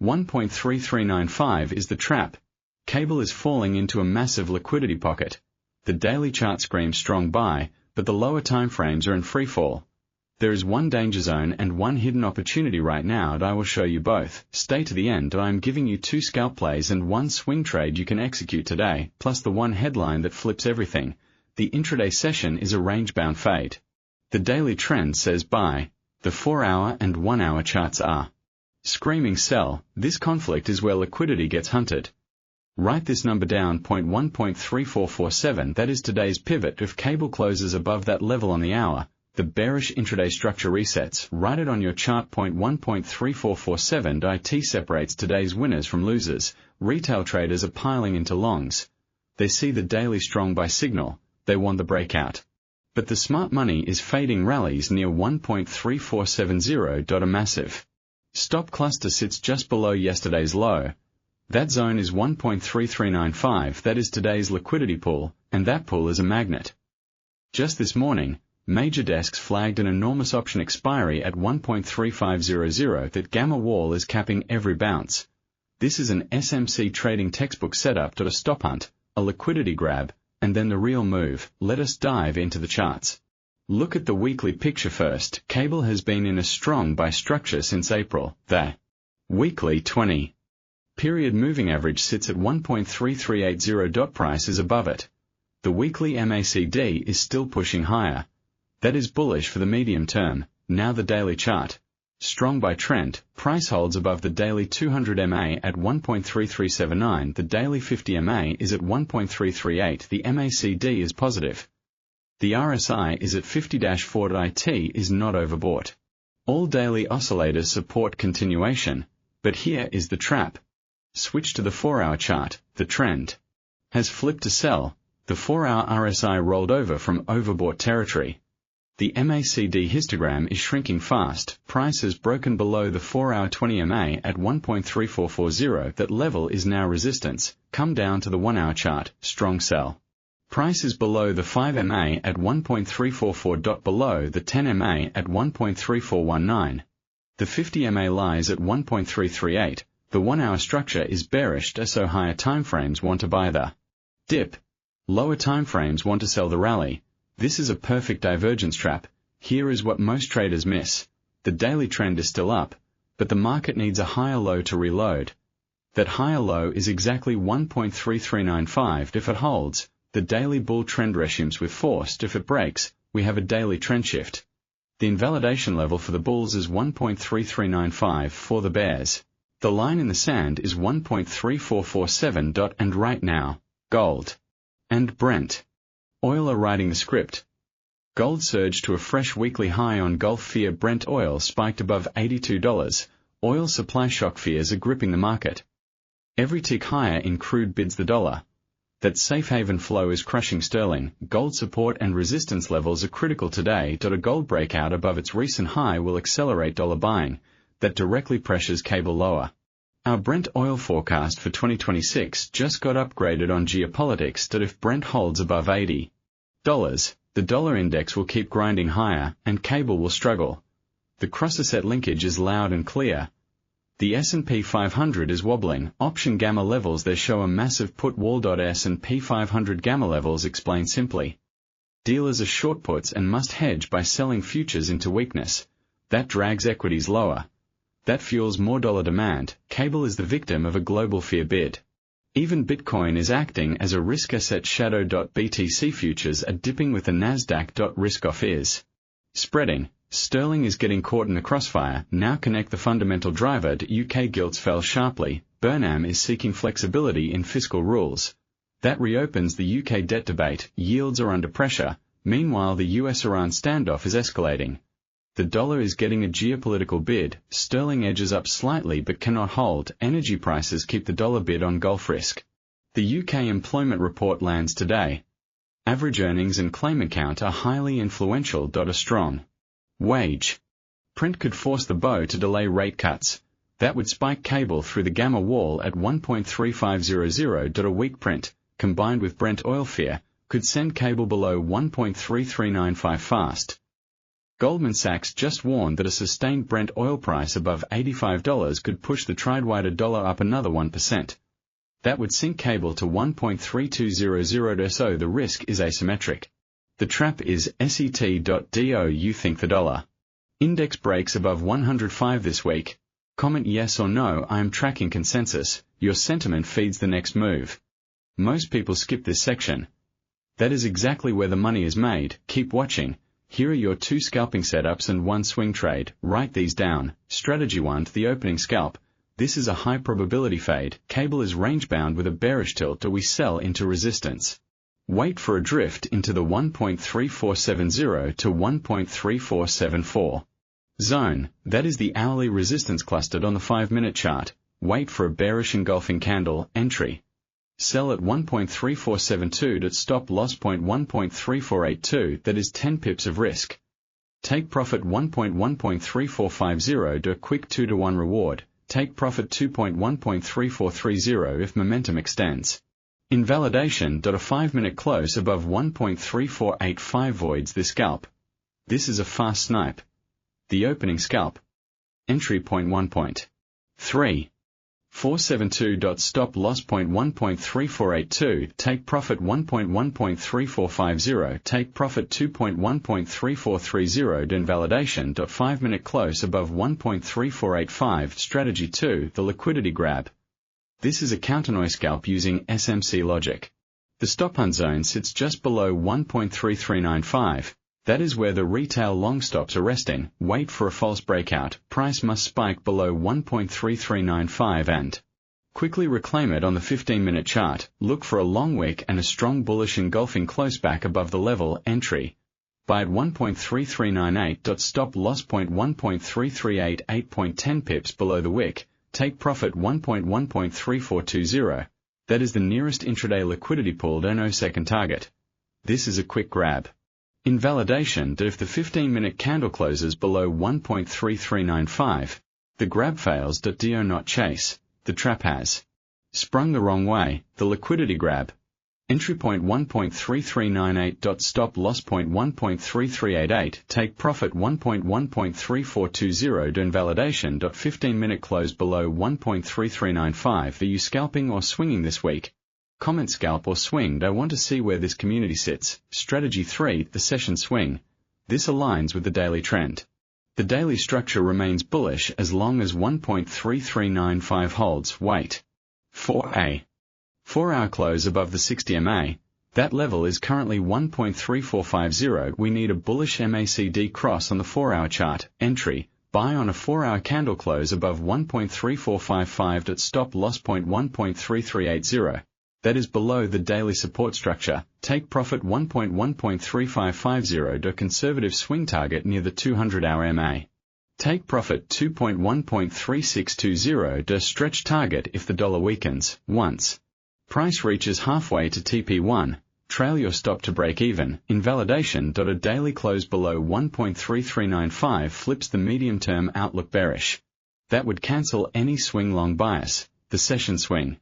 1.3395 is the trap. Cable is falling into a massive liquidity pocket. The daily chart screams strong buy, but the lower timeframes are in freefall. There is one danger zone and one hidden opportunity right now, and I will show you both. Stay to the end, and I am giving you 2 scalp plays and 1 swing trade you can execute today, plus the one headline that flips everything. The intraday session is a range-bound fade. The daily trend says buy. The 4-hour and 1-hour charts are screaming sell. This conflict is where liquidity gets hunted. Write this number down, 0.1.3447, that is today's pivot. If cable closes above that level on the hour, the bearish intraday structure resets. Write it on your chart, 0.1.3447. IT separates today's winners from losers. Retail traders are piling into longs. They see the daily strong buy signal. They want the breakout. But the smart money is fading rallies near 1.3470. A massive stop cluster sits just below yesterday's low. That zone is 1.3395. That is today's liquidity pool, and that pool is a magnet. Just this morning, major desks flagged an enormous option expiry at 1.3500. That gamma wall is capping every bounce. This is an SMC trading textbook setup to a stop hunt, a liquidity grab, and then the real move. Let us dive into the charts. Look at the weekly picture first. Cable has been in a strong buy structure since April. The weekly 20 period moving average sits at 1.3380. Price is above it. The weekly MACD is still pushing higher. That is bullish for the medium term. Now the daily chart. Strong by trend, price holds above the daily 200 MA at 1.3379. The daily 50 MA is at 1.338. The MACD is positive. The RSI is at 50-4. IT is not overbought. All daily oscillators support continuation, but here is the trap. Switch to the 4-hour chart. The trend has flipped to sell. The 4-hour RSI rolled over from overbought territory. The MACD histogram is shrinking fast. Price has broken below the 4-hour 20 MA at 1.3440. That level is now resistance. Come down to the 1-hour chart. Strong sell. Price is below the 5 MA at 1.344. Below the 10 MA at 1.3419. The 50 MA lies at 1.338. The 1-hour structure is bearish, so higher timeframes want to buy the dip. Lower timeframes want to sell the rally. This is a perfect divergence trap. Here is what most traders miss. The daily trend is still up, but the market needs a higher low to reload. That higher low is exactly 1.3395. If it holds, the daily bull trend resumes with force. If it breaks, we have a daily trend shift. The invalidation level for the bulls is 1.3395. For the bears, the line in the sand is 1.3447. And right now, gold and Brent oil are riding the script. Gold surged to a fresh weekly high on Gulf fear. Brent oil spiked above $82. Oil supply shock fears are gripping the market. Every tick higher in crude bids the dollar. That safe haven flow is crushing sterling. Gold support and resistance levels are critical today. A gold breakout above its recent high will accelerate dollar buying. That directly pressures cable lower. Our Brent oil forecast for 2026 just got upgraded on geopolitics. If Brent holds above $80, the dollar index will keep grinding higher, and cable will struggle. The cross-asset linkage is loud and clear. The S&P 500 is wobbling. Option gamma levels there show a massive put wall. S&P 500 gamma levels explain simply. Dealers are short puts and must hedge by selling futures into weakness. That drags equities lower. That fuels more dollar demand. Cable is the victim of a global fear bid. Even Bitcoin is acting as a risk asset shadow. BTC futures are dipping with the Nasdaq. Risk off is spreading. Sterling is getting caught in the crossfire. Now connect the fundamental driver. UK gilts fell sharply. Burnham is seeking flexibility in fiscal rules. That reopens the UK debt debate. Yields are under pressure. Meanwhile, the US-Iran standoff is escalating. The dollar is getting a geopolitical bid. Sterling edges up slightly but cannot hold. Energy prices keep the dollar bid on Gulf risk. The UK employment report lands today. Average earnings and claimant count are highly influential. A strong wage print could force the bow to delay rate cuts. That would spike cable through the gamma wall at 1.3500. A weak print, combined with Brent oil fear, could send cable below 1.3395 fast. Goldman Sachs just warned that a sustained Brent oil price above $85 could push the trade-weighted dollar up another 1%. That would sink cable to 1.3200, so the risk is asymmetric. The trap is set.do. You think the dollar index breaks above 105 this week? Comment yes or no. I am tracking consensus. Your sentiment feeds the next move. Most people skip this section. That is exactly where the money is made. Keep watching. Here are your 2 scalping setups and 1 swing trade. Write these down. Strategy 1 to the opening scalp. This is a high probability fade. Cable is range bound with a bearish tilt, or we sell into resistance. Wait for a drift into the 1.3470 to 1.3474 zone. That is the hourly resistance clustered on the 5-minute chart. Wait for a bearish engulfing candle. Entry. Sell at 1.3472 at stop loss point 1.3482, that is 10 pips of risk. Take profit 1.3450 to a quick 2-to-1 reward. Take profit 2.1.3430 if momentum extends. Invalidation. A 5-minute close above 1.3485 voids this scalp. This is a fast snipe. The opening scalp. Entry point 1.3. 472. Stop loss point 1.3482, take profit 1.1.3450, take profit 2.1.3430. Invalidation. 5-minute close above 1.3485. Strategy 2, the liquidity grab. This is a counternoise scalp using SMC logic. The stop hunt zone sits just below 1.3395. That is where the retail long stops are resting. Wait for a false breakout. Price must spike below 1.3395 and quickly reclaim it on the 15-minute chart. Look for a long wick and a strong bullish engulfing close back above the level. Entry. Buy at 1.3398. Stop loss point 1.3388, 8.10 pips below the wick. Take profit 1.1.3420. That is the nearest intraday liquidity pool. No second target. This is a quick grab. Invalidation. If the 15-minute candle closes below 1.3395, the grab fails. Do not chase. The trap has sprung the wrong way. The liquidity grab. Entry point 1.3398. Stop loss point 1.3388. Take profit 1.1.3420. Invalidation. 15-minute close below 1.3395. Are you scalping or swinging this week? Comment scalp or swing. I want to see where this community sits. Strategy 3, the session swing. This aligns with the daily trend. The daily structure remains bullish as long as 1.3395 holds. Wait. 4A. 4-hour close above the 60 MA. That level is currently 1.3450. We need a bullish MACD cross on the 4-hour chart. Entry. Buy on a 4-hour candle close above 1.3455 at stop loss point 1.3380. That is below the daily support structure. Take profit 1.1.3550 to a conservative swing target near the 200-hour MA. Take profit 2.1.3620 to a stretch target if the dollar weakens. Once price reaches halfway to TP1, trail your stop to break even. Invalidation. A daily close below 1.3395 flips the medium-term outlook bearish. That would cancel any swing long bias. The session swing.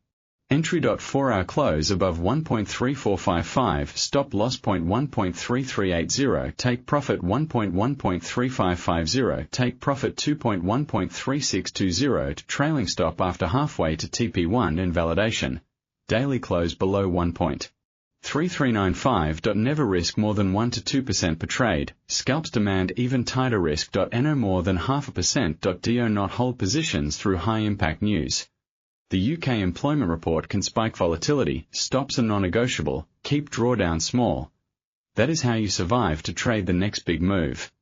Entry. 4-hour close above 1.3455, stop loss point 1.3380, take profit 1.1.3550, take profit 2.1.3620, trailing stop after halfway to TP1. Invalidation. Daily close below 1.3395. Never risk more than 1 to 2% per trade. Scalps demand even tighter risk. No more than 0.5%. Do not hold positions through high impact news. The UK employment report can spike volatility. Stops are non-negotiable. Keep drawdown small. That is how you survive to trade the next big move.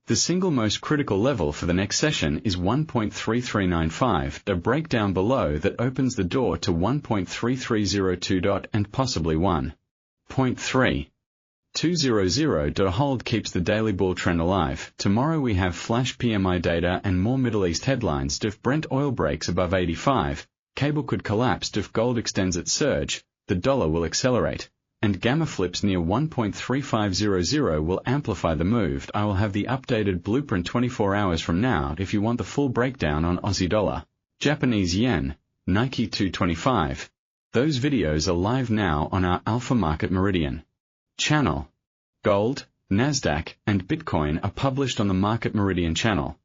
The single most critical level for the next session is 1.3395. A breakdown below that opens the door to 1.3302. And possibly 1.3200. A hold keeps the daily bull trend alive. Tomorrow we have flash PMI data and more Middle East headlines. If Brent oil breaks above 85, cable could collapse. If gold extends its surge, the dollar will accelerate, and gamma flips near 1.3500 will amplify the move. I will have the updated blueprint 24 hours from now if you want the full breakdown on Aussie dollar, Japanese yen, Nike 225. Those videos are live now on our Alpha Market Meridian channel. Gold, Nasdaq, and Bitcoin are published on the Market Meridian channel.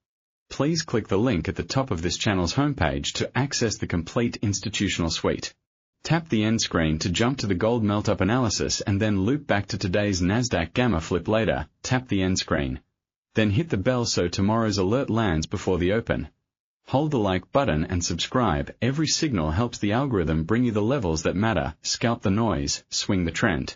Please click the link at the top of this channel's homepage to access the complete institutional suite. Tap the end screen to jump to the gold melt-up analysis and then loop back to today's Nasdaq Gamma flip later. Tap the end screen. Then hit the bell so tomorrow's alert lands before the open. Hold the like button and subscribe. Every signal helps the algorithm bring you the levels that matter. Scalp the noise, swing the trend.